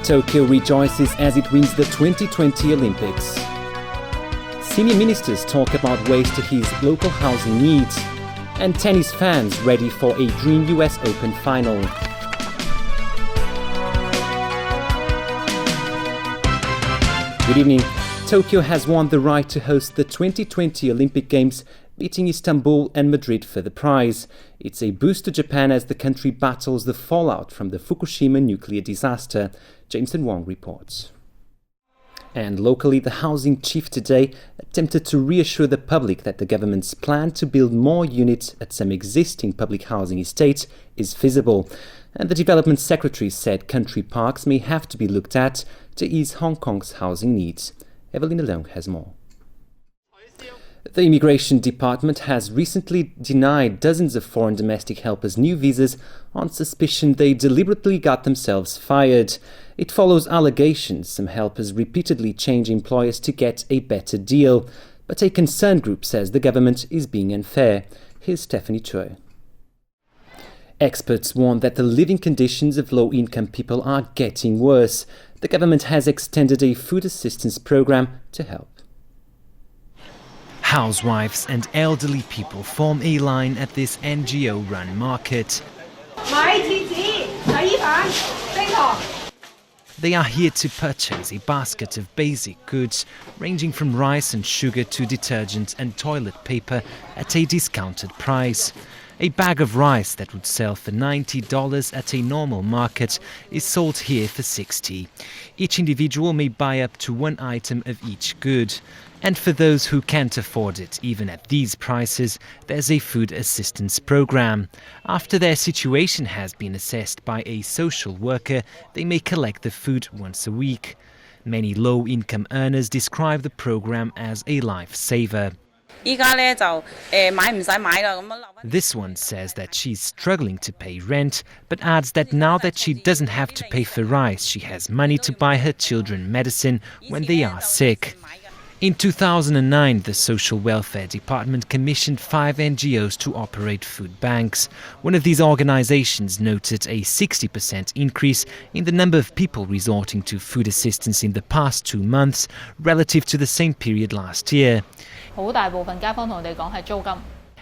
Tokyo rejoices as it wins the 2020 Olympics. Senior ministers talk about ways to ease local housing needs. And tennis fans ready for a dream US Open final. Good evening. Tokyo has won the right to host the 2020 Olympic Games, beating Istanbul and Madrid for the prize. It's a boost to Japan as the country battles the fallout from the Fukushima nuclear disaster. Jameson Wong reports. And locally, the housing chief today attempted to reassure the public that the government's plan to build more units at some existing public housing estates is feasible. And the development secretary said country parks may have to be looked at to ease Hong Kong's housing needs. Evelyn Leung has more. The Immigration Department has recently denied dozens of foreign domestic helpers new visas on suspicion they deliberately got themselves fired. It follows allegations some helpers repeatedly change employers to get a better deal. But a concerned group says the government is being unfair. Here's Stephanie Choi. Experts warn that the living conditions of low-income people are getting worse. The government has extended a food assistance program to help. Housewives and elderly people form a line at this NGO-run market. They are here to purchase a basket of basic goods, ranging from rice and sugar to detergent and toilet paper at a discounted price. A bag of rice that would sell for $90 at a normal market is sold here for $60. Each individual may buy up to one item of each good. And for those who can't afford it, even at these prices, there's a food assistance program. After their situation has been assessed by a social worker, they may collect the food once a week. Many low-income earners describe the program as a lifesaver. This one says that she's struggling to pay rent, but adds that now that she doesn't have to pay for rice, she has money to buy her children medicine when they are sick. In 2009, the Social Welfare Department commissioned 5 NGOs to operate food banks. One of these organizations noted a 60% increase in the number of people resorting to food assistance in the past 2 months relative to the same period last year.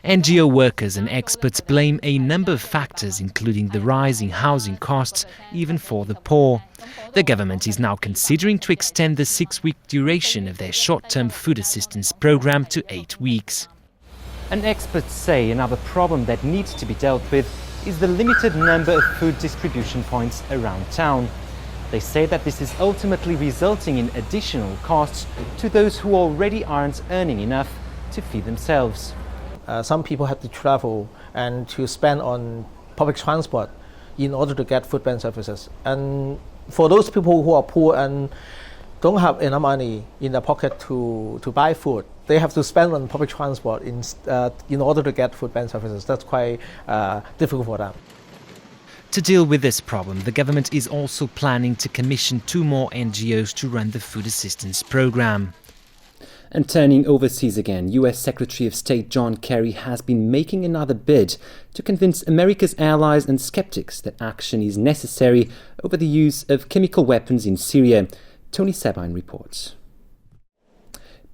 NGO workers and experts blame a number of factors, including the rise in housing costs, even for the poor. The government is now considering to extend the 6-week duration of their short-term food assistance program to 8 weeks. And experts say another problem that needs to be dealt with is the limited number of food distribution points around town. They say that this is ultimately resulting in additional costs to those who already aren't earning enough to feed themselves. Some people have to travel and to spend on public transport in order to get food bank services. And for those people who are poor and don't have enough money in their pocket to buy food, they have to spend on public transport in order to get food bank services. That's quite difficult for them. To deal with this problem, the government is also planning to commission 2 more NGOs to run the food assistance program. And turning overseas again, US Secretary of State John Kerry has been making another bid to convince America's allies and skeptics that action is necessary over the use of chemical weapons in Syria. Tony Sabine reports.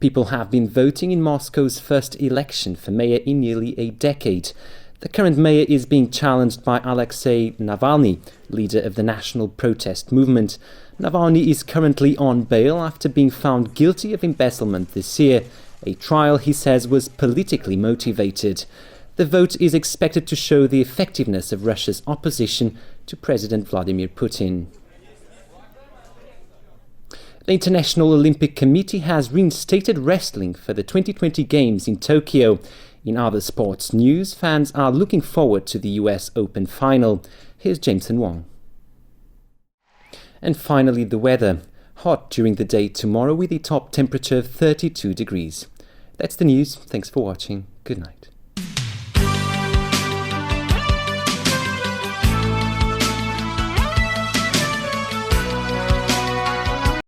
People have been voting in Moscow's first election for mayor in nearly a decade. The current mayor is being challenged by Alexei Navalny, leader of the national protest movement. Navalny is currently on bail after being found guilty of embezzlement this year. A trial, he says, was politically motivated. The vote is expected to show the effectiveness of Russia's opposition to President Vladimir Putin. The International Olympic Committee has reinstated wrestling for the 2020 Games in Tokyo. In other sports news, fans are looking forward to the US Open final. Here's Jameson Wong. And finally, the weather. Hot during the day tomorrow with a top temperature of 32 degrees. That's the news. Thanks for watching. Good night.